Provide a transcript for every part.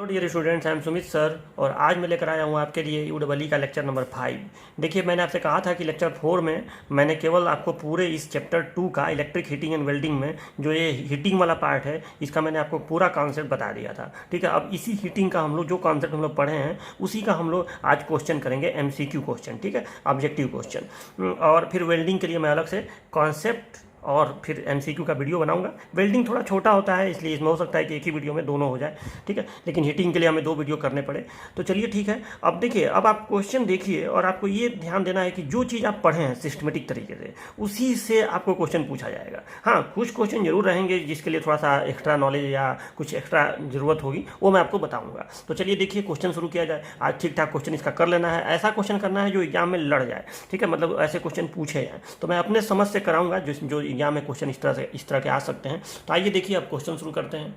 Hello dear students, I am Sumit sir और आज मैं लेकर आया हूँ आपके लिए यूडब्ल्यूई का लेक्चर नंबर 5। देखिए, मैंने आपसे कहा था कि लेक्चर 4 में मैंने केवल आपको पूरे इस चैप्टर 2 का इलेक्ट्रिक हीटिंग एंड वेल्डिंग में जो ये हीटिंग वाला पार्ट है इसका मैंने आपको पूरा कॉन्सेप्ट बता दिया था। ठीक है, अब इसी हीटिंग का हम लोग जो कॉन्सेप्ट हम लोग पढ़े हैं उसी का हम लोग आज क्वेश्चन करेंगे, MCQ क्वेश्चन। ठीक है, ऑब्जेक्टिव क्वेश्चन। और फिर वेल्डिंग के लिए मैं अलग से कॉन्सेप्ट और फिर MCQ का वीडियो बनाऊंगा। वेल्डिंग थोड़ा छोटा होता है इसलिए इसमें हो सकता है कि एक ही वीडियो में दोनों हो जाए। ठीक है, लेकिन हीटिंग के लिए हमें 2 वीडियो करने पड़े। तो चलिए ठीक है, अब देखिए, अब आप क्वेश्चन देखिए और आपको ये ध्यान देना है कि जो चीज़ आप पढ़े हैं सिस्टमेटिक तरीके से उसी से आपको क्वेश्चन पूछा जाएगा। हाँ, कुछ क्वेश्चन जरूर रहेंगे जिसके लिए थोड़ा सा एक्स्ट्रा नॉलेज या कुछ एक्स्ट्रा ज़रूरत होगी, वो मैं आपको बताऊँगा। तो चलिए देखिए, क्वेश्चन शुरू किया जाए। आज ठीक ठाक क्वेश्चन इसका कर लेना है, ऐसा क्वेश्चन करना है जो एग्जाम में लड़ जाए। ठीक है, मतलब ऐसे क्वेश्चन पूछे जाए तो मैं अपने समझ से कराऊंगा जो एग्जाम में क्वेश्चन इस तरह के आ सकते हैं। तो आइए देखिए, अब क्वेश्चन शुरू करते हैं।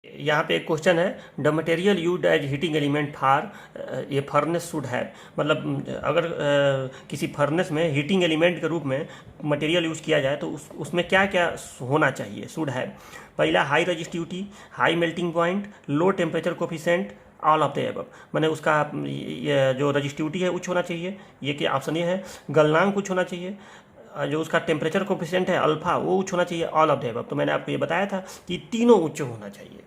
यहाँ पे एक क्वेश्चन है, the material used as heating element for ये फर्नेस शुड हैव, मतलब अगर किसी फर्नेस में हीटिंग एलिमेंट के रूप में मटेरियल यूज किया जाए तो उसमें क्या क्या होना चाहिए, शुड हैव। पहला, high resistivity, high melting point, low temperature coefficient, all of the above. मैंने उसका जो रजिस्टिविटी है उच्च होना चाहिए, ये कि ऑप्शन ये है। गलनांक उच्च होना चाहिए, जो उसका टेम्परेचर कोफिशिएंट है अल्फा वो उच्च होना चाहिए, ऑल ऑफ द एबव। तो मैंने आपको ये बताया था कि तीनों उच्च होना चाहिए।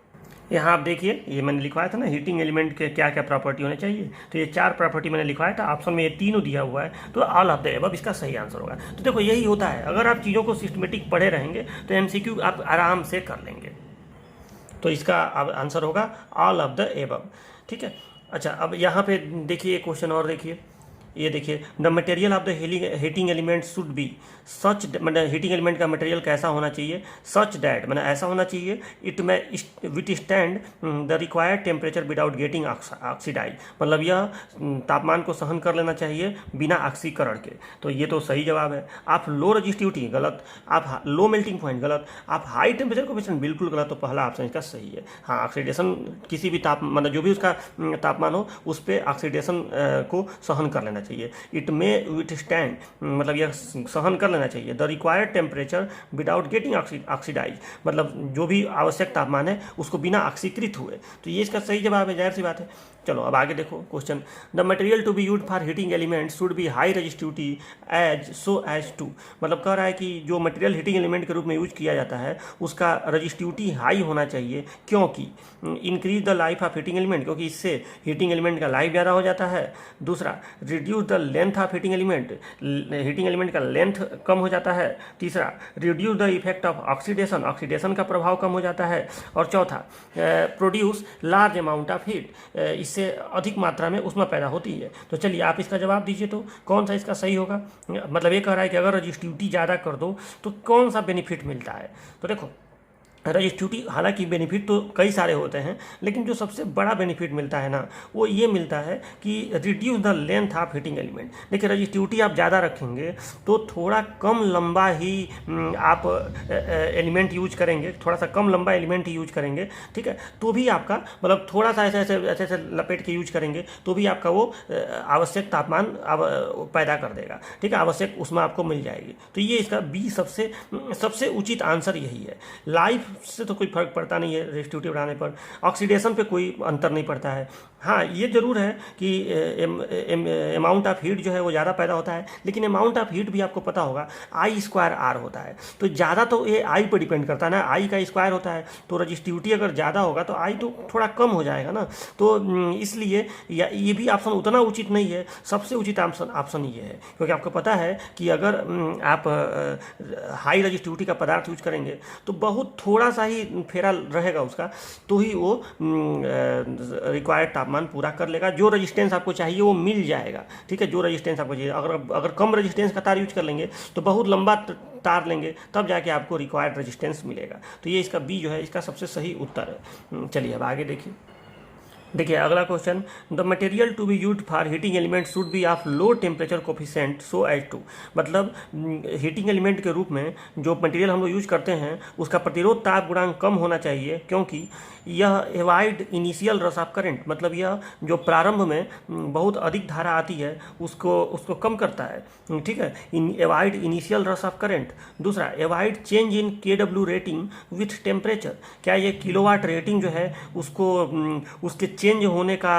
यहाँ आप देखिए, ये मैंने लिखवाया था ना, हीटिंग एलिमेंट के क्या क्या प्रॉपर्टी होने चाहिए। तो ये 4 प्रॉपर्टी मैंने लिखवाया था, ऑप्शन में ये तीनों दिया हुआ है, तो ऑल ऑफ द एबव इसका सही आंसर होगा। तो देखो, यही होता है, अगर आप चीज़ों को सिस्टमेटिक पढ़े रहेंगे तो MCQ आप आराम से कर लेंगे। तो इसका अब आंसर होगा ऑल ऑफ द एबव। ठीक है, अच्छा, अब यहाँ पे देखिए, क्वेश्चन और देखिए, ये देखिए, the material of the heating element should be such, मतलब हीटिंग एलिमेंट का मटेरियल कैसा होना चाहिए, सच डैट, मतलब ऐसा होना चाहिए, it may withstand the required temperature without getting oxidize, मतलब यह तापमान को सहन कर लेना चाहिए बिना ऑक्सीकरण के। तो ये तो सही जवाब है। आप लो रजिस्टिविटी, गलत। आप लो मेल्टिंग पॉइंट, गलत। आप हाई टेम्परेचर कोफिशिएंट, बिल्कुल गलत। तो पहला ऑप्शन इसका सही है। हाँ, ऑक्सीडेशन किसी भी मतलब जो भी उसका तापमान हो उस पर ऑक्सीडेशन को सहन कर लेना चाहिए। इट मे विथ स्टैंड, मतलब यह सहन कर लेना चाहिए the required temperature without getting oxidize, मतलब जो भी आवश्यक तापमान है उसको बिना ऑक्सीकृत हुए। तो ये इसका सही जवाब है, जाहिर सी बात है। चलो अब आगे देखो question, the material to be used for heating element should be high resistivity as so as to, मतलब कह रहा है कि जो मटेरियल हीटिंग एलिमेंट के रूप में यूज किया जाता है उसका रजिस्टिविटी हाई होना चाहिए, क्योंकि increase the life of heating element, क्योंकि इससे हीटिंग एलिमेंट का लाइफ ज़्यादा हो जाता है। दूसरा, reduce the length of heating element का लेंथ कम हो जाता है। तीसरा, reduce the effect of oxidation का प्रभाव कम हो जाता है। और चौथा, produce large amount of heat, इससे अधिक मात्रा में ऊष्मा पैदा होती है। तो चलिए आप इसका जवाब दीजिए, तो कौन सा इसका सही होगा। मतलब ये कह रहा है कि अगर रजिस्टिविटी ज़्यादा कर दो तो कौन सा बेनिफिट मिलता है। तो देखो, रजिस्टिविटी, हालांकि बेनिफिट तो कई सारे होते हैं, लेकिन जो सबसे बड़ा बेनिफिट मिलता है ना वो ये मिलता है कि reduce the length of heating element. देखिए, रजिस्टिविटी आप ज़्यादा रखेंगे तो थोड़ा कम लंबा ही आप एलिमेंट यूज करेंगे, थोड़ा सा कम लंबा एलिमेंट ही यूज करेंगे। ठीक है, तो भी आपका मतलब थोड़ा सा ऐसे लपेट के यूज करेंगे तो भी आपका वो आवश्यक तापमान पैदा कर देगा। ठीक है, आवश्यक ऊष्मा आपको मिल जाएगी। तो ये इसका बी सबसे उचित आंसर यही है। लाइफ से तो कोई फर्क पड़ता नहीं है रजिस्टिविटी बढ़ाने पर, ऑक्सीडेशन पे कोई अंतर नहीं पड़ता है। हाँ, ये जरूर है कि अमाउंट ऑफ हीट जो है वो ज़्यादा पैदा होता है, लेकिन अमाउंट ऑफ हीट भी आपको पता होगा I²R होता है। तो ज़्यादा तो ये I पर डिपेंड करता है ना, I का स्क्वायर होता है। तो रजिस्टिविटी अगर ज़्यादा होगा तो I तो थोड़ा कम हो जाएगा ना। तो इसलिए ये भी ऑप्शन उतना उचित नहीं है। सबसे उचित ऑप्शन ये है, क्योंकि आपको पता है कि अगर आप हाई रजिस्टिविटी का पदार्थ यूज करेंगे तो बहुत थोड़ा सा ही फेरा रहेगा उसका, तो ही वो रिक्वायर्ड तापमान पूरा कर लेगा। जो रेजिस्टेंस आपको चाहिए वो मिल जाएगा। ठीक है, जो रेजिस्टेंस आपको चाहिए, अगर कम रेजिस्टेंस का तार यूज कर लेंगे तो बहुत लंबा तार लेंगे तब जाके आपको रिक्वायर्ड रेजिस्टेंस मिलेगा। तो ये इसका बी जो है इसका सबसे सही उत्तर है। चलिए अब आगे देखिए, देखिए अगला question, the material to be use for heating element should be of low temperature coefficient so as to, मतलब हीटिंग एलिमेंट के रूप में जो मटेरियल हम लोग यूज करते हैं उसका प्रतिरोध ताप गुणांक कम होना चाहिए, क्योंकि यह avoid initial rush of current, मतलब यह जो प्रारंभ में बहुत अधिक धारा आती है उसको उसको कम करता है, ठीक है, avoid initial rush of current. दूसरा, avoid change in KW rating with temperature, क्या ये किलोवाट रेटिंग जो है उसको उसके चेंज होने का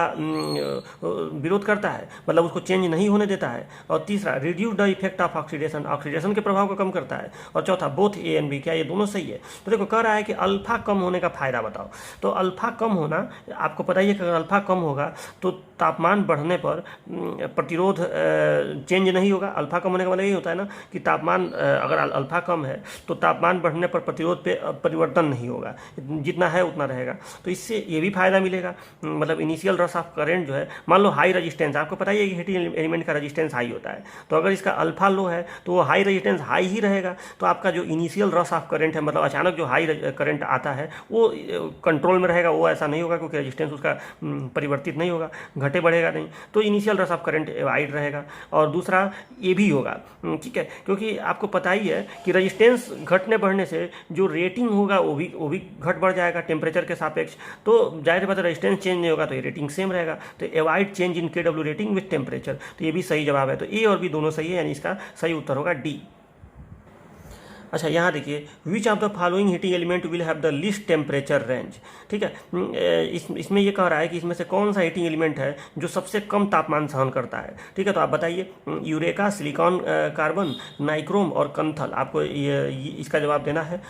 विरोध करता है, मतलब उसको चेंज नहीं होने देता है। और तीसरा, reduce the effect of oxidation, oxidation के प्रभाव को कम करता है। और चौथा, बोथ A एंड B, क्या ये दोनों सही है? तो देखो कह रहा है कि अल्फा कम होने का फायदा बताओ। तो अल्फा कम होना, आपको पता ही है कि अगर अल्फा कम होगा तो तापमान बढ़ने पर प्रतिरोध चेंज नहीं होगा। अल्फा कम होने का मतलब यही होता है ना कि तापमान अगर अल्फा कम है तो तापमान बढ़ने पर प्रतिरोध पे परिवर्तन नहीं होगा, जितना है उतना रहेगा। तो इससे ये भी फायदा मिलेगा, मतलब इनिशियल रश ऑफ करंट जो है, मान लो हाई रजिस्टेंस, आपको पता ही है कि हीटिंग एलिमेंट का रजिस्टेंस हाई होता है, तो अगर इसका अल्फा लो है तो वो हाई रजिस्टेंस हाई ही रहेगा, तो आपका जो इनिशियल रश ऑफ करंट है, मतलब अचानक जो हाई करंट आता है वो कंट्रोल में रहेगा, वो ऐसा नहीं होगा क्योंकि रजिस्टेंस उसका परिवर्तित नहीं होगा, घटे बढ़ेगा नहीं, तो initial rush of current wide रहेगा। और दूसरा ये भी होगा, ठीक है, क्योंकि आपको पता ही है कि रजिस्टेंस घटने बढ़ने से जो रेटिंग होगा वो भी घट बढ़ जाएगा टेम्परेचर के सापेक्ष, तो जाहिर बात है रेजिस्टेंस चेंज नहीं होगा तो ये रेटिंग सेम रहेगा। तो avoid change in KW rating with temperature, तो ये भी सही जवाब है। तो ए और बी दोनों सही है, यानी इसका सही उत्तर होगा डी। अच्छा यहाँ देखिए, विच of the following heating element will have the least temperature range, ठीक है, इसमें ये कह रहा है कि इसमें से कौन सा हीटिंग एलिमेंट है जो सबसे कम तापमान सहन करता है, ठीक है। तो आप बताइए, यूरेका, सिलिकॉन कार्बन, नाइक्रोम और कंथल, आपको ये इसका जवाब देना है।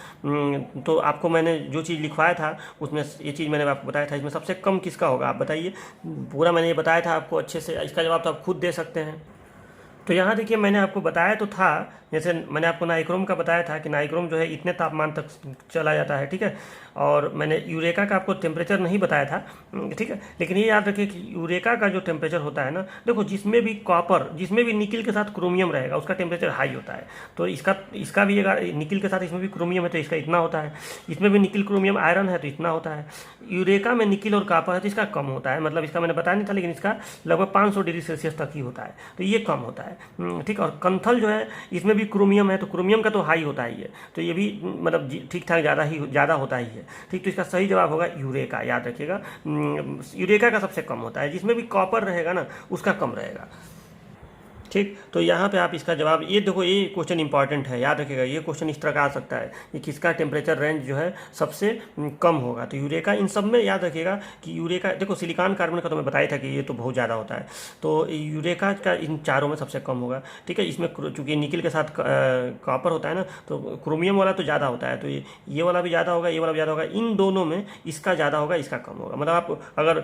तो आपको मैंने जो चीज़ लिखवाया था उसमें ये चीज़ मैंने आपको बताया था, इसमें सबसे कम किसका होगा आप बताइए। पूरा मैंने ये बताया था आपको अच्छे से, इसका जवाब तो आप खुद दे सकते हैं। तो यहाँ देखिए मैंने आपको बताया तो था, जैसे मैंने आपको नाइक्रोम का बताया था कि नाइक्रोम जो है इतने तापमान तक चला जाता है, ठीक है। और मैंने यूरेका का आपको टेम्परेचर नहीं बताया था, ठीक है, लेकिन ये याद रखिए कि यूरेका का जो टेम्परेचर होता है ना, देखो जिसमें भी कॉपर, जिसमें भी निकिल के साथ क्रोमियम रहेगा उसका टेम्परेचर हाई होता है। तो इसका भी अगर निकिल के साथ इसमें भी क्रोमियम है तो इसका इतना होता है, इसमें भी निकिल क्रोमियम आयरन है तो इतना होता है। यूरेका में निकिल और कॉपर है तो इसका कम होता है, मतलब इसका मैंने बताया नहीं था, लेकिन इसका लगभग 500 डिग्री सेल्सियस तक ही होता है, तो ये कम होता है, ठीक। और कंथल जो है इसमें भी क्रोमियम है तो क्रोमियम का तो हाई होता ही है, तो ये भी मतलब ठीक ठाक ज़्यादा होता ही है, ठीक। तो इसका सही जवाब होगा यूरेका, याद रखिएगा, यूरेका का सबसे कम होता है, जिसमें भी कॉपर रहेगा ना उसका कम रहेगा, ठीक। तो यहाँ पे आप इसका जवाब, ये देखो ये क्वेश्चन इंपॉर्टेंट है, याद रखिएगा, ये क्वेश्चन इस तरह का आ सकता है कि किसका टेम्परेचर रेंज जो है सबसे कम होगा। तो यूरेका, इन सब में याद रखिएगा कि यूरेका, देखो सिलिकॉन कार्बन का तो मैं बताया था कि ये तो बहुत ज़्यादा होता है, तो यूरेका का इन चारों में सबसे कम होगा, ठीक है। इसमें चूँकि निकिल के साथ कॉपर होता है ना, तो क्रोमियम वाला तो ज़्यादा होता है, तो ये वाला भी ज़्यादा होगा, ये वाला भी ज़्यादा होगा, इन दोनों में इसका ज़्यादा होगा, इसका कम होगा। मतलब आप अगर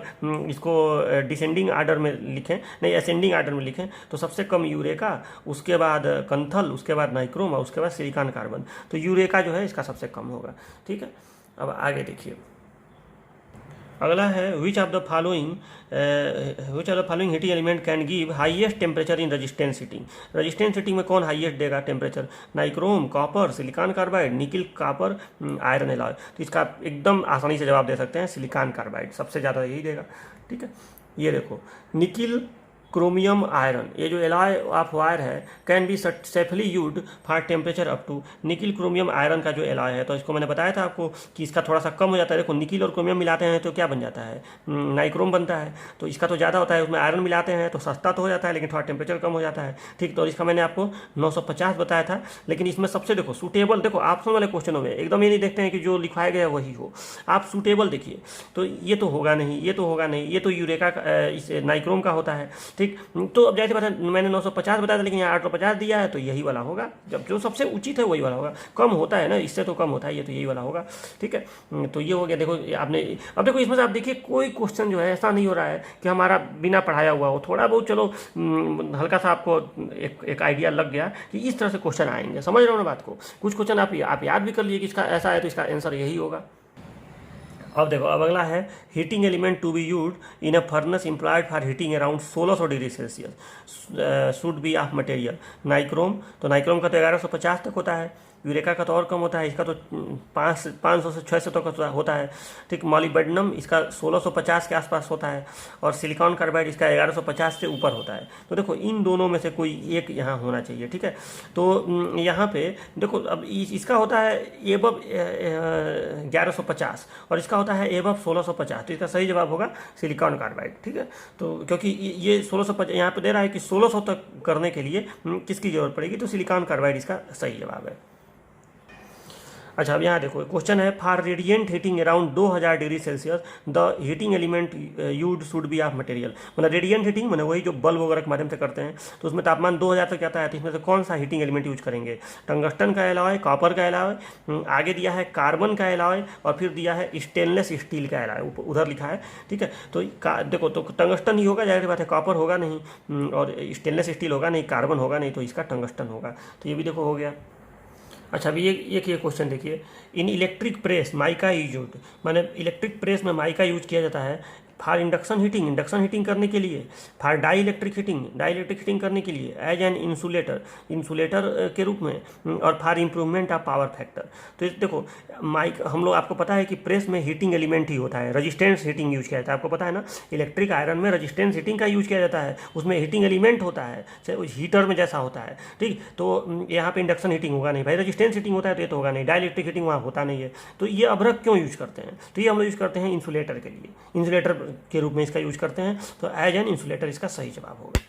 इसको डिसेंडिंग आर्डर में लिखें, नहीं असेंडिंग आर्डर में लिखें, तो सबसे कम यूरेका, उसके बाद कंथल, उसके बाद नाइक्रोम और उसके बाद सिलिकॉन कार्बन, तो यूरेका जो है इसका सबसे कम होगा, ठीक है। अब आगे देखिए, अगला है which of the following heating element can give highest temperature in resistance heating. Resistance heating में कौन हाईएस्ट देगा temperature? Nichrome, copper, silicon carbide, nickel, copper, iron alloy. तो इसका एकदम आसानी से जवाब दे सकते हैं, सिलिकॉन कार्बाइड सबसे ज़्यादा यही देगा, ठीक है। ये देखो, निकिल, क्रोमियम, आयरन, ये जो एलॉय ऑफ वायर है can be safely used for temperature up to, nickel, chromium, iron का जो एलॉय है, तो इसको मैंने बताया था आपको कि इसका थोड़ा सा कम हो जाता है। देखो निकिल और क्रोमियम मिलाते हैं तो क्या बन जाता है? नाइक्रोम बनता है, तो इसका तो ज़्यादा होता है, उसमें आयरन मिलाते हैं तो सस्ता तो हो जाता है लेकिन थोड़ा टेम्परेचर कम हो जाता है, ठीक। तो इसका मैंने आपको 950 बताया था, लेकिन इसमें सबसे देखो सूटेबल, देखो ऑप्शन वाले क्वेश्चनों में एकदम ये नहीं देखते हैं कि जो लिखवाया गया वही हो, आप सूटेबल देखिए, तो ये तो होगा नहीं, ये तो होगा नहीं, ये तो यूरेका इस नाइक्रोम का होता है, ठीक। तो अब जैसे बात है, मैंने 950 बताया था लेकिन यहाँ 850 दिया है, तो यही वाला होगा, जब जो सबसे उचित है वही वाला होगा। कम होता है ना, इससे तो कम होता है, ये तो यही वाला होगा, ठीक है। तो ये हो गया। देखो आपने, अब देखो इसमें से आप देखिए कोई क्वेश्चन जो है ऐसा नहीं हो रहा है कि हमारा बिना पढ़ाया हुआ हो, थोड़ा बहुत चलो हल्का सा आपको एक आइडिया लग गया कि इस तरह से क्वेश्चन आएंगे, समझ रहे हो ना बात को। कुछ क्वेश्चन आप याद भी कर लिए कि इसका ऐसा है तो इसका आंसर यही होगा। अब देखो, अब अगला है heating element to be used in a furnace employed for heating around 1600 degree Celsius should be of material nichrome. तो नाइक्रोम का तो 1150 तक होता है, यूरेका का तो और कम होता है, इसका तो 500 से 600 तक होता है। ठीक, मॉलिब्डेनम इसका 1650 के आसपास होता है, और सिलिकॉन कार्बाइड इसका 1150 से ऊपर होता है। तो देखो इन दोनों में से कोई एक यहाँ होना चाहिए। ठीक है, तो यहाँ पे देखो अब इसका होता है एबव 1150 और इसका होता है एबव 1650, तो इसका सही जवाब होगा सिलिकॉन कार्बाइड। ठीक है, तो क्योंकि ये 1650 यहाँ पे दे रहा है कि 1600 तक करने के लिए किसकी जरूरत पड़ेगी, तो सिलिकॉन कार्बाइड इसका सही जवाब है। अच्छा, अब यहाँ देखो क्वेश्चन है, for radiant heating around 2000 degree Celsius the heating element you'd should be of material. मतलब रेडियंट हीटिंग मैंने वही जो बल्ब वगैरह के माध्यम से करते हैं, तो उसमें तापमान 2000 तक जाता है, तो इसमें से कौन सा हीटिंग एलिमेंट यूज करेंगे? टंगस्टन का एलॉय, कॉपर का एलॉय, आगे दिया है कार्बन का एलॉय, और फिर दिया है स्टेनलेस स्टील का एलॉय, उधर लिखा है। ठीक है, तो देखो तो टंगस्टन ही होगा, जाहिर बात है, कॉपर होगा नहीं और स्टेनलेस स्टील होगा नहीं, कार्बन होगा नहीं, तो इसका टंगस्टन होगा। तो ये भी देखो हो गया। अच्छा, अभी ये क्वेश्चन देखिए, इन electric press mica is used, माने इलेक्ट्रिक प्रेस में माइका यूज किया जाता है फॉर इंडक्शन हीटिंग करने के लिए, फॉर डाई इलेक्ट्रिक हीटिंग करने के लिए, एज एन इंसुलेटर के रूप में, और for improvement of power factor. तो देखो हम लोग, आपको पता है कि प्रेस में हीटिंग एलिमेंट ही होता है, रजिस्टेंस हीटिंग यूज किया जाता है, आपको पता है ना, इलेक्ट्रिक आयरन में रजिस्टेंस हीटिंग का यूज किया जाता है, उसमें हीटिंग एलिमेंट होता है, हीटर में जैसा होता है। ठीक, तो यहाँ पे इंडक्शन हीटिंग होगा नहीं भाई, रजिस्टेंस हीटिंग होता है तो ये तो होगा नहीं, डाई इलेक्ट्रिक हीटिंग वहाँ होता नहीं है। तो ये अभ्रक क्यों यूज करते हैं? तो ये हम लोग यूज करते हैं इंसुलेटर के लिए, इंसुलेटर के रूप में इसका यूज करते हैं, तो एज एन इंसुलेटर इसका सही जवाब होगा।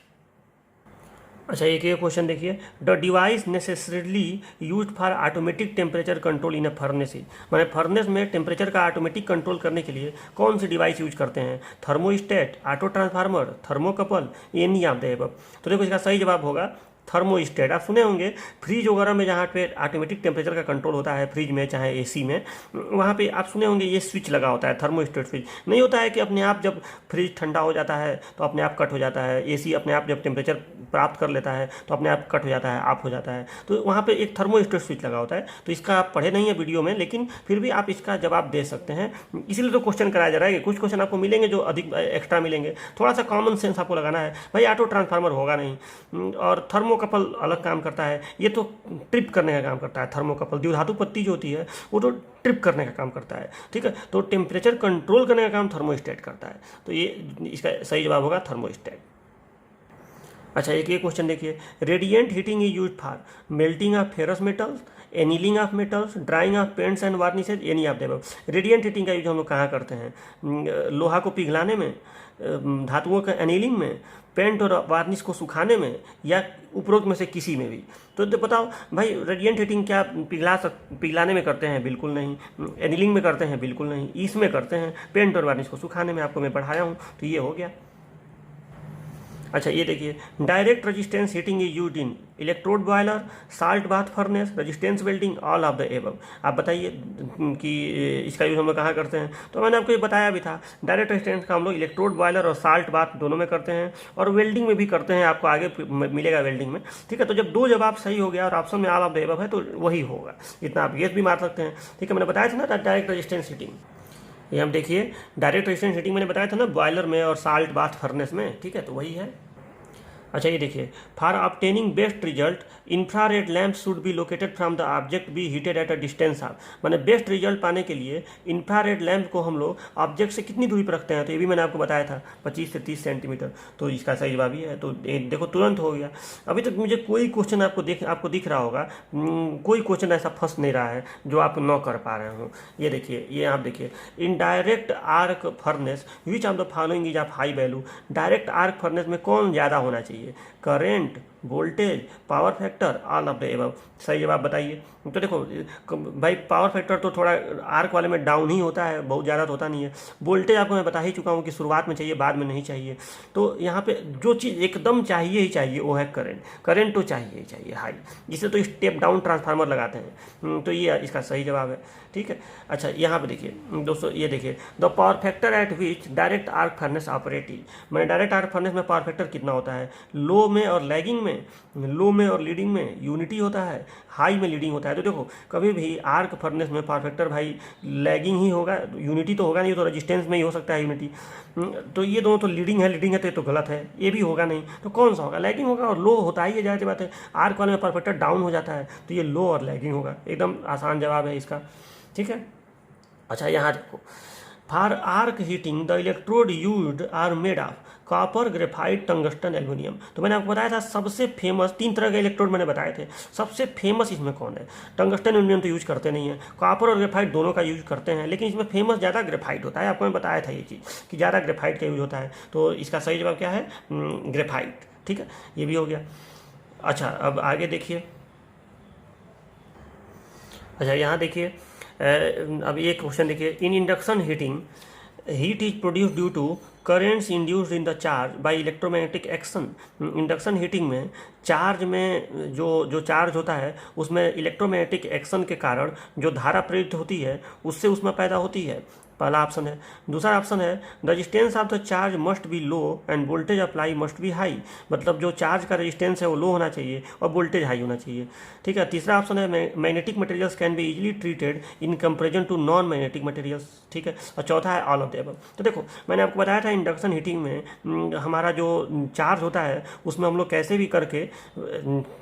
अच्छा, एक क्वेश्चन देखिए, the device necessarily used for automatic temperature control in a furnace, माने फर्नेस में टेम्परेचर का ऑटोमेटिक कंट्रोल करने के लिए कौन सी डिवाइस यूज करते हैं? Thermostat, auto transformer, thermocouple, any of the above. तो देखो इसका सही जवाब होगा थर्मोस्टेट। आप सुने होंगे फ्रिज वगैरह में जहाँ पे ऑटोमेटिक टेम्परेचर का कंट्रोल होता है, फ्रिज में चाहे एसी में, वहाँ पे आप सुने होंगे ये स्विच लगा होता है, थर्मोस्टेट स्विच। नहीं होता है कि अपने आप जब फ्रिज ठंडा हो जाता है तो अपने आप कट हो जाता है, एसी अपने आप जब टेम्परेचर प्राप्त कर लेता है तो अपने आप कट हो जाता है, ऑफ हो जाता है। तो वहाँ पे एक थर्मोस्टेट स्विच लगा होता है। तो इसका आप पढ़े नहीं है वीडियो में, लेकिन फिर भी आप इसका जवाब दे सकते हैं, इसीलिए तो क्वेश्चन कराया जा रहा है। कुछ क्वेश्चन आपको मिलेंगे जो अधिक एक्स्ट्रा मिलेंगे, थोड़ा सा कॉमन सेंस आपको लगाना है। भाई ऑटो ट्रांसफार्मर होगा नहीं, और थर्मोकपल अलग काम करता है, ये तो ट्रिप करने का काम करता है। थर्मोकपल द्विधातु पत्ती जो होती है वो तो ट्रिप करने का काम करता है। ठीक है, तो टेम्परेचर कंट्रोल करने का काम थर्मोस्टेट करता है, तो ये इसका सही जवाब होगा थर्मोस्टेट। अच्छा, एक ये क्वेश्चन देखिए, radiant heating is used for melting of ferrous metals, annealing of metals, drying of paints and varnishes, any of the above. Radiant heating का यूज हम लोग कहाँ करते हैं? लोहा को पिघलाने में, धातुओं का एनीलिंग में, पेंट और वार्निश को सुखाने में, या उपरोक्त में से किसी में भी। तो बताओ भाई, रेडियंट हीटिंग क्या पिघलाने में करते हैं? बिल्कुल नहीं। एनीलिंग में करते हैं? बिल्कुल नहीं। इसमें करते हैं, पेंट और वार्निश को सुखाने में, आपको मैं पढ़ाया हूँ, तो ये हो गया। अच्छा, ये देखिए, direct resistance heating is used in electrode boiler, salt bath furnace, resistance welding, all of the above. आप बताइए कि इसका यूज हम लोग कहाँ करते हैं? तो मैंने आपको ये बताया भी था, डायरेक्ट रेजिस्टेंस का हम लोग इलेक्ट्रोड बॉयलर और साल्ट बाथ दोनों में करते हैं, और वेल्डिंग में भी करते हैं, आपको आगे मिलेगा वेल्डिंग में। ठीक है, तो जब दो जवाब सही हो गया और ऑप्शन में ऑल ऑफ द एबव है तो वही होगा, इतना आप गेस भी मार सकते हैं। ठीक है, मैंने बताया था ना डायरेक्ट रेजिस्टेंस हीटिंग, ये हम देखिए डायरेक्ट रेजिस्टेंस हीटिंग मैंने बताया था ना, बॉयलर में और साल्ट बाथ फर्नेस में। ठीक है, तो वही है। अच्छा, ये देखिए, for obtaining best result infrared lamp should be located from the object B heated at a distance of, माने बेस्ट रिजल्ट पाने के लिए इंफ्रारेड लैम्प को हम लोग ऑब्जेक्ट से कितनी दूरी पर रखते हैं? तो ये भी मैंने आपको बताया था 25 से 30 सेंटीमीटर। तो इसका सही जवाब ये है। तो देखो तुरंत हो गया। अभी तक मुझे कोई क्वेश्चन आपको दिख रहा होगा, कोई क्वेश्चन ऐसा फंस नहीं रहा है जो आप न कर पा रहे हो। ये देखिए, ये आप देखिए, in direct arc furnace which of the following is of high value. Direct arc furnace में कौन ज़्यादा होना चाहिए? Current, voltage, power factor, all of the above. सही जवाब बताइए। तो देखो भाई, पावर फैक्टर तो थोड़ा आर्क वाले में डाउन ही होता है, बहुत ज़्यादा तो होता नहीं है। वोल्टेज आपको मैं बता ही चुका हूँ कि शुरुआत में चाहिए, बाद में नहीं चाहिए। तो यहाँ पे जो चीज़ एकदम चाहिए ही चाहिए वो है करंट। करंट तो चाहिए ही चाहिए हाई, जिसे तो स्टेप डाउन ट्रांसफार्मर लगाते हैं। तो ये इसका सही जवाब है। ठीक है। अच्छा, यहाँ पे देखिए दोस्तों, ये देखिए, the power factor eight which direct arc furnace operate is, मैंने डायरेक्ट आर्क फर्नेस में पावर फैक्टर कितना होता है? लो में और लैगिंग में, लो में और लीडिंग में यूनिटी होता है, हाई में लीडिंग होता है। तो देखो कभी भी आर्क फर्नेस में परफेक्टर भाई लैगिंग ही होगा, यूनिटी तो होगा नहीं, तो रेजिस्टेंस में ही हो सकता है यूनिटी। तो ये दोनों तो लीडिंग है तो ये तो गलत है, ये भी होगा नहीं, तो कौन सा होगा? लैगिंग होगा, और लो होता ही है, जाहिर सी बात है। आर्क वाले में परफेक्टर डाउन हो जाता है, तो ये लो और लैगिंग होगा। एकदम आसान जवाब है इसका, ठीक है। अच्छा यहाँ देखो, for arc heating the electrode used are made of copper, graphite, tungsten, aluminium. तो मैंने आपको बताया था सबसे फेमस 3 तरह के इलेक्ट्रोड मैंने बताए थे, सबसे फेमस इसमें कौन है? टंगस्टन, एल्यूमिनियम तो यूज करते नहीं है, कॉपर और ग्रेफाइट दोनों का यूज करते हैं, लेकिन इसमें फेमस ज़्यादा ग्रेफाइट होता है। आपको मैं बताया था ये चीज़ कि ज़्यादा ग्रेफाइट का यूज होता है। तो इसका सही जवाब क्या है? ग्रेफाइट, ठीक है, ये भी हो गया। अच्छा अब आगे देखिए, अच्छा यहाँ देखिए, अब ये क्वेश्चन देखिए, in induction heating heat is produce due to currents induced in the charge by electromagnetic action. Induction heating में चार्ज में जो चार्ज होता है उसमें इलेक्ट्रोमैग्नेटिक एक्शन के कारण जो धारा प्रेरित होती है उससे उसमें पैदा होती है, पहला ऑप्शन है। दूसरा ऑप्शन है resistance of the charge must be low end voltage apply must be high, मतलब जो चार्ज का रजिस्टेंस है वो लो होना चाहिए और वोल्टेज हाई होना चाहिए, ठीक है। तीसरा ऑप्शन है magnetic materials can be easily treated in comparison to non magnetic materials, ठीक है। और चौथा है ऑल ऑफ द अबव। तो देखो मैंने आपको बताया था इंडक्शन हीटिंग में हमारा जो चार्ज होता है उसमें हम लोग कैसे भी करके,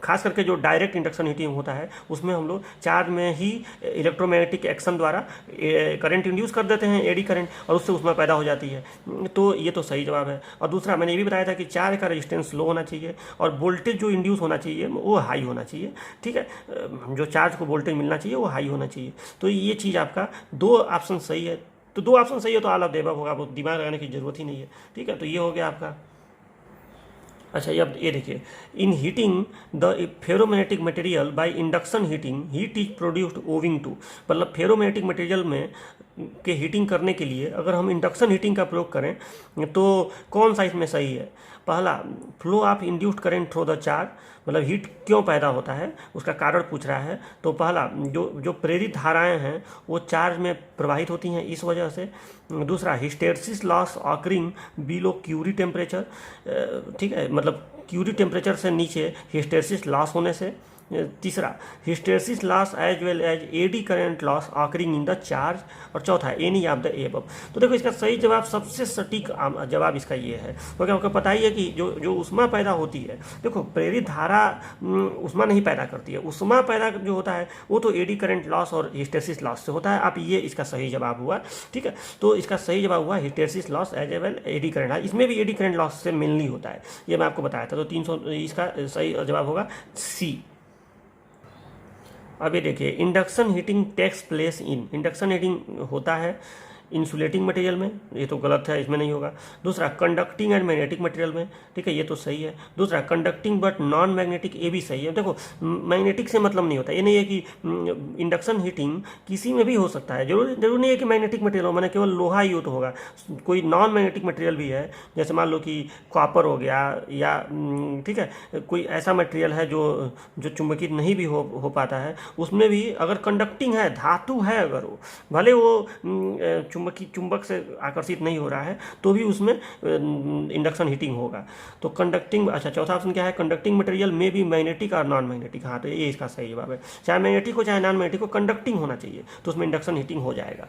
खास करके जो डायरेक्ट इंडक्शन हीटिंग होता है उसमें हम लोग चार्ज में ही इलेक्ट्रोमैग्नेटिक एक्शन द्वारा करंट इंड्यूस कर देते हैं, एडी करंट, और उससे उसमें पैदा हो जाती है। तो ये तो सही जवाब है। और दूसरा मैंने ये भी बताया था कि चार्ज का रेजिस्टेंस लो होना चाहिए और वोल्टेज जो इंड्यूस होना चाहिए वो हाई होना चाहिए, ठीक है। जो चार्ज को वोल्टेज मिलना चाहिए वो हाई होना चाहिए। तो ये चीज़ आपका 2 ऑप्शन सही है। तो 2 ऑप्शन सही है तो ऑल ऑफ द अबव होगा, वो दिमाग लगाने की जरूरत ही नहीं है, ठीक है। तो ये हो गया आपका। अच्छा अब ये देखिए, in heating the ferromagnetic material by induction heating heat is produced owing to, मतलब फेरोमैग्नेटिक मटेरियल में के हीटिंग करने के लिए अगर हम इंडक्शन हीटिंग का प्रयोग करें तो कौन सा इसमें सही है? पहला, flow of induced current through the charge, मतलब हीट क्यों पैदा होता है उसका कारण पूछ रहा है। तो पहला, जो प्रेरित धाराएं हैं वो चार्ज में प्रवाहित होती हैं इस वजह से। दूसरा, hysteresis loss occurring below Curie temperature, ठीक है, मतलब क्यूरी टेम्परेचर से नीचे हिस्टेरेसिस लॉस होने से। तीसरा, hysteresis loss as well as eddy current loss occurring in the charge. और चौथा, एनी ऑफ द एबव। तो देखो इसका सही जवाब, सबसे सटीक जवाब इसका ये है, क्योंकि आपको पता ही है कि जो उष्मा पैदा होती है, देखो प्रेरित धारा उष्मा नहीं पैदा करती है, उष्मा पैदा जो होता है वो तो एडी करंट लॉस और हिस्टेरेसिस लॉस से होता है। आप ये इसका सही जवाब हुआ, ठीक है। तो इसका सही जवाब हुआ hysteresis loss as well eddy current, इसमें भी एडी करंट लॉस से मेनली होता है, ये मैं आपको बताया था। तो 300 इसका सही जवाब होगा सी। अब ये देखिए, induction heating takes place in, induction heating होता है इंसुलेटिंग मटेरियल में, ये तो गलत है, इसमें नहीं होगा। दूसरा, कंडक्टिंग एंड मैग्नेटिक मटेरियल में, ठीक है, ये तो सही है। दूसरा, कंडक्टिंग बट नॉन मैग्नेटिक, ये भी सही है। देखो मैग्नेटिक से मतलब नहीं होता, ये नहीं है कि इंडक्शन हीटिंग किसी में भी हो सकता है, जरूर नहीं है कि मैग्नेटिक मटेरियल हो, मैंने केवल लोहा ही हो तो होगा। कोई नॉन मैग्नेटिक मटेरियल भी है, जैसे मान लो कि कॉपर हो गया, या ठीक है, कोई ऐसा मटेरियल है जो चुंबकित नहीं भी हो पाता है, उसमें भी अगर कंडक्टिंग है, धातु है, अगर वो भले वो चुंबक से आकर्षित नहीं हो रहा है तो भी उसमें इंडक्शन हीटिंग होगा। तो कंडक्टिंग, अच्छा चौथा ऑप्शन क्या है? कंडक्टिंग मटेरियल में भी मैग्नेटिक और नॉन मैग्नेटिक। हाँ, तो ये इसका सही जवाब है। चाहे मैग्नेटिक हो चाहे नॉन मैग्नेटिक हो, कंडक्टिंग होना चाहिए, तो उसमें इंडक्शन हीटिंग हो जाएगा।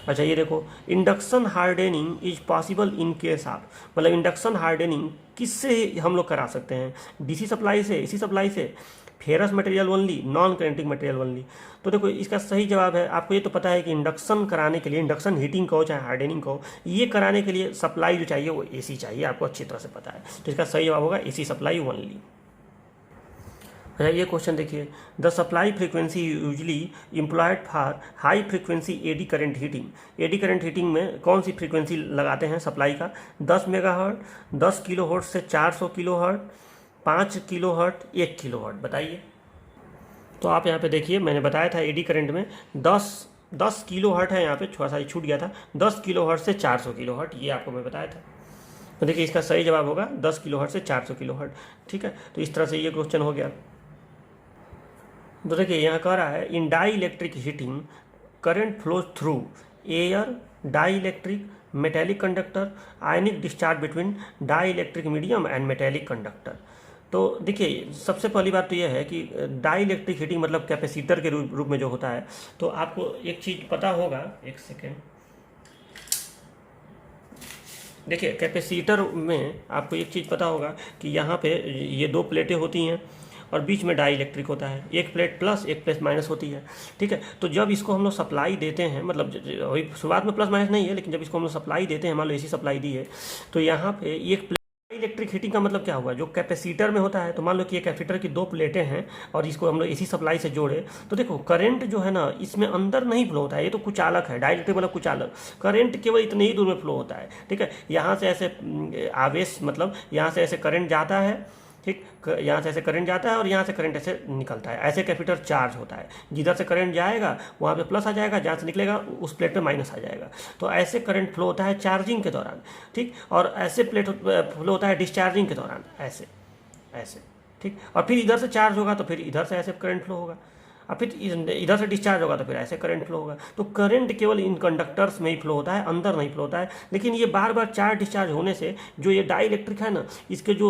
अच्छा ये देखो, induction hardening is possible in case of, मतलब इंडक्शन हार्डनिंग किससे हम लोग करा सकते हैं? डीसी सप्लाई से, एसी सप्लाई से, ferrous material only, non conducting material only. तो देखो इसका सही जवाब है, आपको ये तो पता है कि इंडक्शन कराने के लिए, इंडक्शन हीटिंग को चाहे हार्डनिंग को, ये कराने के लिए सप्लाई जो चाहिए वो एसी चाहिए, आपको अच्छी तरह से पता है। तो इसका सही जवाब होगा एसी सप्लाई ओनली। अच्छा ये क्वेश्चन देखिए, the supply frequency usually employed for high frequency eddy current heating. Eddy current heating में कौन सी फ्रीक्वेंसी लगाते हैं सप्लाई का? 10 मेगाहर्ट्ज, 10 किलोहर्ट्ज से 400 किलोहर्ट्ज, 5 किलोहर्ट्ज, 1 किलोहर्ट्ज, बताइए। तो आप यहाँ पे देखिए, मैंने बताया था एडी करंट में 10 किलोहर्ट्ज है, यहाँ पे थोड़ा सा छूट गया था, 10 किलोहर्ट्ज से 400 किलोहर्ट्ज, ये आपको मैं बताया था। तो देखिए इसका सही जवाब होगा 10 किलोहर्ट्ज से 400 किलोहर्ट्ज, ठीक है। तो इस तरह से ये क्वेश्चन हो गया। तो देखिए यहाँ कह रहा है, in dielectric heating current flows through air, dielectric, metallic conductor, ionic discharge between dielectric medium and metallic conductor. तो देखिए सबसे पहली बात तो यह है कि डाई इलेक्ट्रिक हीटिंग मतलब कैपेसिटर के रूप में जो होता है, तो आपको एक चीज़ पता होगा, एक सेकेंड, देखिए कैपेसिटर में आपको एक चीज़ पता होगा कि यहाँ पे ये दो प्लेटें होती हैं और बीच में डाई इलेक्ट्रिक होता है, एक प्लेट प्लस एक प्लेट माइनस होती है, ठीक है। तो जब इसको हम लोग सप्लाई देते हैं, मतलब वही शुरुआत में प्लस माइनस नहीं है, लेकिन जब इसको हम लोग सप्लाई देते हैं, मान लो ऐसी सप्लाई दी है, तो यहाँ पे एक इलेक्ट्रिक हीटिंग का मतलब क्या हुआ, जो कैपेसिटर में होता है, तो मान लो कि ये कैपेसिटर की दो प्लेटें हैं और इसको हम लोग एसी सप्लाई से जोड़े, तो देखो करंट जो है ना इसमें अंदर नहीं फ्लो होता है, ये तो कुचालक है, डाइलेक्ट्रिक मतलब कुचालक, करंट केवल इतने ही दूर में फ्लो होता है, ठीक है। यहाँ से ऐसे आवेश, मतलब यहाँ से ऐसे करंट जाता है, ठीक, यहाँ से ऐसे करंट जाता है और यहाँ से करंट ऐसे निकलता है, ऐसे कैपेसिटर चार्ज होता है, जिधर से करंट जाएगा वहाँ पे प्लस आ जाएगा, जहाँ से निकलेगा उस प्लेट पे माइनस आ जाएगा। तो ऐसे करंट फ्लो होता है चार्जिंग के दौरान, ठीक, और ऐसे प्लेट फ्लो होता है डिस्चार्जिंग के दौरान, ऐसे ऐसे, ठीक, और फिर इधर से चार्ज होगा तो फिर इधर से ऐसे करंट फ्लो होगा, और फिर इधर से डिस्चार्ज होगा तो फिर ऐसे करंट फ्लो होगा। तो करंट केवल इन कंडक्टर्स में ही फ्लो होता है, अंदर नहीं फ्लो होता है। लेकिन ये बार बार चार्ज डिस्चार्ज होने से जो ये डाई इलेक्ट्रिक है ना, इसके जो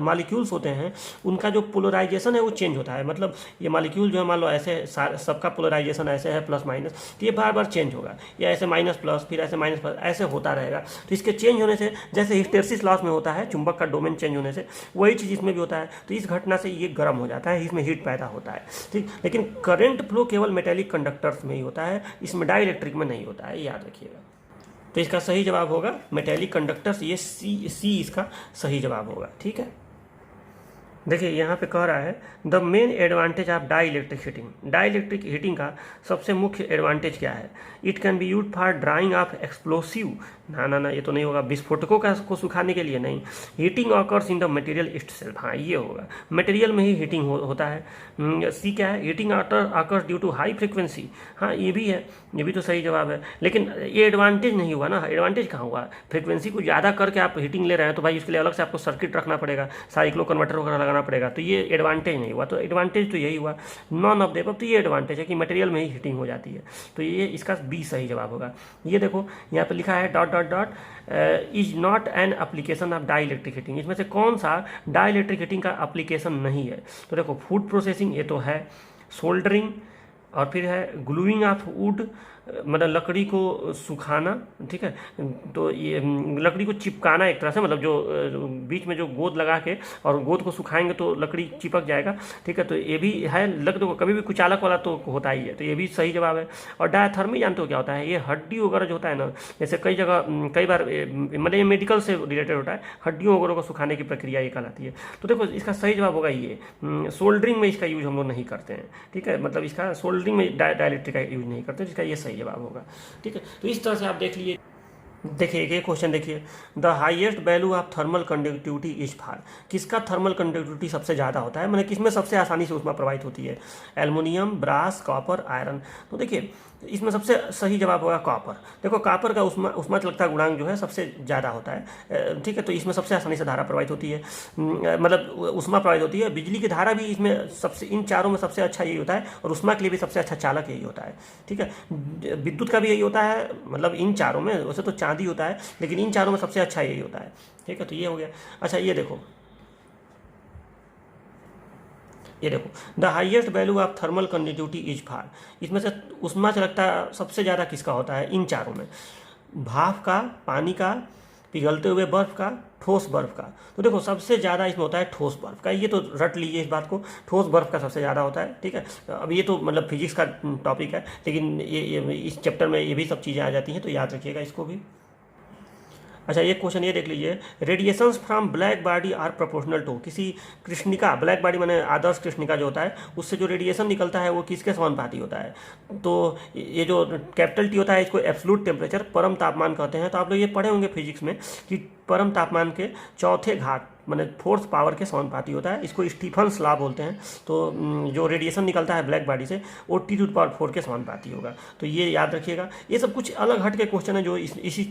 मालिक्यूल्स होते हैं उनका जो पोलराइजेशन है वो चेंज होता है। मतलब ये मालिक्यूल जो है, मान लो ऐसे सबका पोलराइजेशन ऐसे है प्लस माइनस, तो ये बार बार चेंज होगा, या ऐसे माइनस प्लस फिर ऐसे माइनस प्लस ऐसे होता रहेगा। तो इसके चेंज होने से, जैसे हिस्टेरेसिस लॉस में होता है चुंबक का डोमेन चेंज होने से, वही चीज़ इसमें भी होता है। तो इस घटना से ये गर्म हो जाता है, इसमें हीट पैदा होता है, ठीक। लेकिन करंट फ्लो केवल मेटेलिक कंडक्टर्स में ही होता है, इसमें डाई इलेक्ट्रिक में नहीं होता है, याद रखिएगा। तो इसका सही जवाब होगा मेटेलिक कंडक्टर्स, ये सी इसका सही जवाब होगा, ठीक है। देखिए यहाँ पे कह रहा है the main advantage of dielectric heating. Dielectric heating का सबसे मुख्य एडवांटेज क्या है? It can be use for drying of explosive, ना ये तो नहीं होगा, विस्फोटकों का को सुखाने के लिए नहीं। Heating occurs in the material itself, हाँ ये होगा, मटेरियल में ही हीटिंग होता है। सी क्या है? Heating occurs due to high frequency, हाँ ये भी है, ये भी तो सही जवाब है। लेकिन ये एडवांटेज नहीं हुआ ना, एडवांटेज कहाँ हुआ? फ्रिक्वेंसी को ज़्यादा करके आप हीटिंग ले रहे हैं तो भाई उसके लिए अलग से आपको सर्किट रखना पड़ेगा, साइक्लो कन्वर्टर वगैरह लगाना पड़ेगा, तो ये एडवांटेज नहीं हुआ। तो एडवांटेज तो यही हुआ, नॉन ऑफ द अबव, तो ये एडवांटेज है कि मटेरियल में ही हीटिंग हो जाती है। तो ये इसका बी सही जवाब होगा। ये देखो यहाँ पे लिखा है dot dot dot is not an application of dielectric heating. इसमें से कौन सा डाई इलेक्ट्रिक हीटिंग का एप्लीकेशन नहीं है? तो देखो फूड प्रोसेसिंग ये तो है, सोल्डरिंग, और फिर है ग्लूइंग ऑफ वुड, मतलब लकड़ी को सुखाना, ठीक है। तो ये लकड़ी को चिपकाना एक तरह से, मतलब जो बीच में जो गोंद लगा के और गोंद को सुखाएंगे तो लकड़ी चिपक जाएगा, ठीक है। तो ये भी है, लग तो कभी भी कुचालक वाला तो होता ही है, तो ये भी सही जवाब है। और डायथर्मी जानते हो क्या होता है? ये हड्डी वगैरह जो होता है ना, जैसे कई जगह कई बार मतलब ये मेडिकल से रिलेटेड होता है, हड्डियों वगैरह को सुखाने की प्रक्रिया ये कहलाती है। तो देखो इसका सही जवाब होगा ये, सोल्डरिंग में इसका यूज हम लोग नहीं करते हैं, ठीक है, मतलब इसका सोल्डरिंग में डाइलेक्ट्रिक का यूज नहीं करते, जिसका ये जवाब होगा, ठीक है। तो इस तरह से आप देख लिए। देखिए एक क्वेश्चन देखिए, the highest value of thermal conductivity is far, किसका थर्मल कंडक्टिविटी सबसे ज़्यादा होता है, मतलब किसमें सबसे आसानी से ऊष्मा प्रवाहित होती है? Aluminium, brass, copper, iron. तो देखिए इसमें सबसे सही जवाब होगा कॉपर। देखो कॉपर का उष्मा चालकता गुणांक जो है सबसे ज़्यादा होता है, ठीक है। तो इसमें सबसे आसानी से धारा प्रवाहित होती है, मतलब उष्मा प्रवाहित होती है। बिजली की धारा भी इसमें सबसे, इन चारों में सबसे अच्छा यही होता है, और उष्मा के लिए भी सबसे अच्छा चालक यही होता है, ठीक है। विद्युत का भी यही होता है, मतलब इन चारों में, वैसे तो चांदी होता है लेकिन इन चारों में सबसे अच्छा यही होता है, ठीक है। तो ये हो गया। अच्छा ये देखो, ये देखो the highest value of thermal conductivity is far, इसमें से उष्मा चालकता सबसे ज़्यादा किसका होता है? इन चारों में, भाप का, पानी का, पिघलते हुए बर्फ का, ठोस बर्फ का। तो देखो सबसे ज़्यादा इसमें होता है ठोस बर्फ का, ये तो रट लीजिए इस बात को, ठोस बर्फ का सबसे ज़्यादा होता है, ठीक है। अब ये तो मतलब फिजिक्स का टॉपिक है, लेकिन ये इस चैप्टर में ये भी सब चीज़ें आ जाती हैं, तो याद रखिएगा इसको भी। अच्छा एक क्वेश्चन ये देख लीजिए, radiations from black body are proportional to, किसी कृष्णिका, ब्लैक बॉडी माने आदर्श कृष्णिका जो होता है, उससे जो रेडिएशन निकलता है वो किसके समानुपाती होता है? तो ये जो कैपिटल टी होता है इसको एब्सोल्यूट टेम्परेचर, परम तापमान कहते हैं। तो आप लोग ये पढ़े होंगे फिजिक्स में कि परम तापमान के चौथे घात मैंने फोर्स पावर के समानुपाती होता है। इसको स्टीफन्स लॉ बोलते हैं। तो जो रेडिएशन निकलता है ब्लैक बॉडी से वो T⁴ के समानुपाती होगा। तो ये याद रखिएगा। ये सब कुछ अलग हट के क्वेश्चन है जो इसी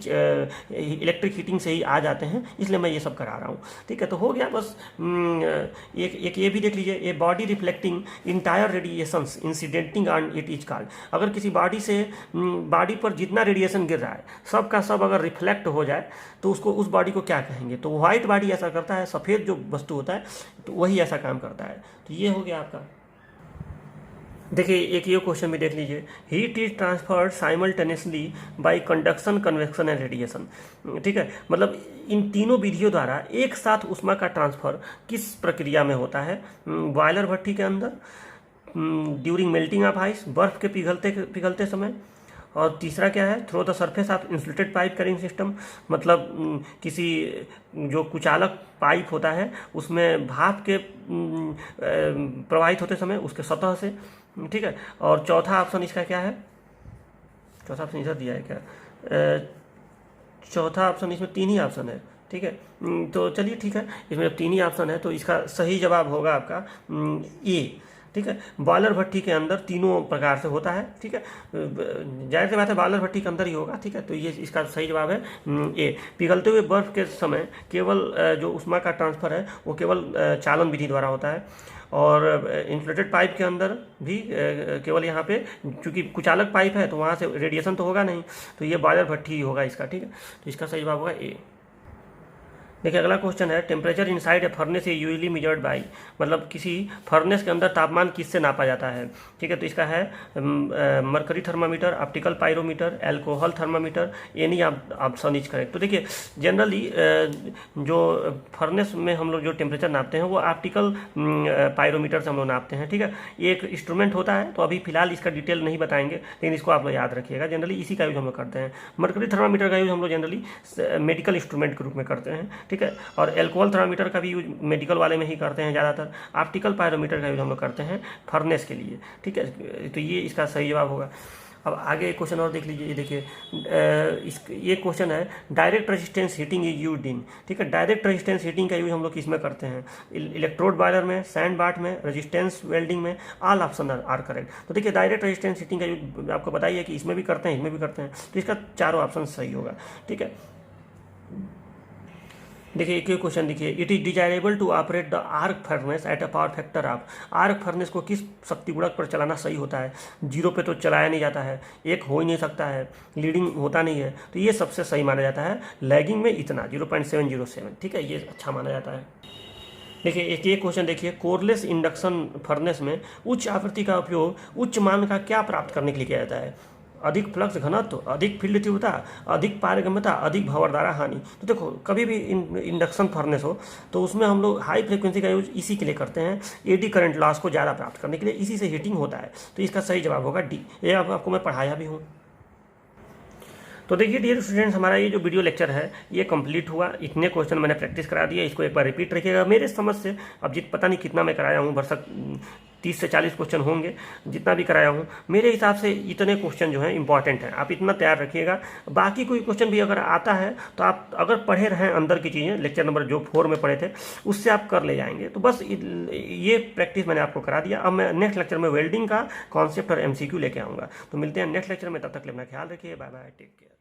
इलेक्ट्रिक हीटिंग से ही आ जाते हैं, इसलिए मैं ये सब करा रहा हूँ। ठीक है, तो हो गया बस। एक ये भी देख लीजिए, a body reflecting entire radiations incidenting on it is called. अगर किसी बॉडी से बॉडी पर जितना रेडिएशन गिर रहा है सब का सब अगर रिफ्लेक्ट हो जाए तो उसको उस बॉडी को क्या कहेंगे? तो व्हाइट बॉडी ऐसा करता है, सफ़ेद जो वस्तु होता है तो वही ऐसा काम करता है। तो ये हो गया आपका। देखिए एक ये क्वेश्चन भी देख लीजिए, heat is transferred simultaneously bye conduction, convection and radiation. ठीक है, मतलब इन तीनों विधियों द्वारा एक साथ ऊष्मा का ट्रांसफर किस प्रक्रिया में होता है? बॉयलर भट्ठी के अंदर, ड्यूरिंग मेल्टिंग ऑफ आइस, बर्फ के पिघलते समय, और तीसरा क्या है? Through the surface of insulated pipe carrying system, मतलब किसी जो कुचालक पाइप होता है उसमें भाप के प्रवाहित होते समय उसके सतह से। ठीक है, और चौथा ऑप्शन इसका क्या है? चौथा ऑप्शन इधर दिया है क्या? चौथा ऑप्शन, इसमें 3 ही ऑप्शन है। ठीक है, तो चलिए ठीक है, इसमें 3 ही ऑप्शन है तो इसका सही जवाब होगा आपका ए। ठीक है, बॉयलर भट्ठी के अंदर तीनों प्रकार से होता है। ठीक है, जाहिर सी बात है बॉयलर भट्ठी के अंदर ही होगा। ठीक है, तो ये इसका सही जवाब है ए। पिघलते हुए बर्फ के समय केवल जो ऊष्मा का ट्रांसफर है वो केवल चालन विधि द्वारा होता है, और इंसुलेटेड पाइप के अंदर भी केवल यहाँ पे चूंकि कुचालक पाइप है तो वहाँ से रेडिएशन तो होगा नहीं, तो ये बॉयलर भट्ठी ही होगा इसका। ठीक है, तो इसका सही जवाब होगा ए। देखिए अगला क्वेश्चन है, temperature inside a furnace is usually measured by, मतलब किसी फर्नेस के अंदर तापमान किससे नापा जाता है? ठीक है, तो इसका है mercury thermometer, optical pyrometer, alcohol thermometer, any option is correct. तो देखिए जनरली जो फर्नेस में हम लोग जो टेम्परेचर नापते हैं वो ऑप्टिकल पायरोमीटर से हम लोग नापते हैं। ठीक है, ये एक इंस्ट्रूमेंट होता है, तो अभी फिलहाल इसका डिटेल नहीं बताएंगे, लेकिन इसको आप लोग याद रखिएगा। जनरली इसी का यूज हम लोग करते हैं। मरकरी थर्मामीटर का यूज हम लोग जनरली मेडिकल इंस्ट्रूमेंट के रूप में करते हैं। ठीक है, और एल्कोहल थर्मामीटर का भी यूज मेडिकल वाले में ही करते हैं ज़्यादातर। ऑप्टिकल पायरोमीटर का यूज हम लोग करते हैं फर्नेस के लिए। ठीक है, तो ये इसका सही जवाब होगा। अब आगे एक क्वेश्चन और देख लीजिए, ये देखिए ये क्वेश्चन है, direct resistance heating is used in. ठीक है, डायरेक्ट रेजिस्टेंस हीटिंग का यूज हम लोग किसमें करते हैं? इलेक्ट्रोड बॉयलर में, सैंड बाथ में, रेजिस्टेंस वेल्डिंग में, ऑल ऑप्शन आर करेक्ट। तो देखिए डायरेक्ट रेजिस्टेंस हीटिंग का यूज आपको बताइए कि इसमें भी करते हैं, इसमें भी करते हैं, तो इसका चारों ऑप्शन सही होगा। ठीक है, देखिए एक क्वेश्चन देखिए, it is desirable to operate the arc furnace at a power factor of. Arc furnace को किस शक्ति गुणक पर चलाना सही होता है? 0 पे तो चलाया नहीं जाता है, 1 हो ही नहीं सकता है, लीडिंग होता नहीं है, तो ये सबसे सही माना जाता है। लैगिंग में इतना 0.707। ठीक है, ये अच्छा माना जाता है। देखिए एक ये क्वेश्चन देखिए, कोरलेस इंडक्शन फर्नेस में उच्च आवृत्ति का उपयोग उच्च मान का क्या प्राप्त करने के लिए किया जाता है? अधिक फ्लक्स घनत्व, अधिक फील्ड तीव्रता, अधिक पारगम्यता, अधिक भंवरधारा हानि। तो देखो कभी भी इंडक्शन फर्नेस हो तो उसमें हम लोग हाई फ्रिक्वेंसी का यूज इसी के लिए करते हैं, एडी करंट लॉस को ज़्यादा प्राप्त करने के लिए, इसी से हीटिंग होता है। तो इसका सही जवाब होगा डी। ये आपको मैं पढ़ाया भी हूँ। तो देखिए डियर स्टूडेंट्स, हमारा ये जो वीडियो लेक्चर है ये कंप्लीट हुआ। इतने क्वेश्चन मैंने प्रैक्टिस करा दिया, इसको एक बार रिपीट रखिएगा। मेरे समझ से अब पता नहीं कितना मैं कराया हूँ, भरसक 30 से 40 क्वेश्चन होंगे जितना भी कराया हूँ। मेरे हिसाब से इतने क्वेश्चन जो हैं इंपॉर्टेंट हैं, आप इतना तैयार रखिएगा। बाकी कोई क्वेश्चन भी अगर आता है तो आप अगर पढ़े रहें अंदर की चीज़ें, लेक्चर नंबर जो 4 में पढ़े थे उससे आप कर ले जाएंगे। तो बस ये प्रैक्टिस मैंने आपको करा दिया। अब मैं नेक्स्ट लेक्चर में वेल्डिंग का कॉन्सेप्ट और MCQ लेके आऊँगा। तो मिलते हैं नेक्स्ट लेक्चर में, तब तक अपना ख्याल रखिए। Bye bye, take care.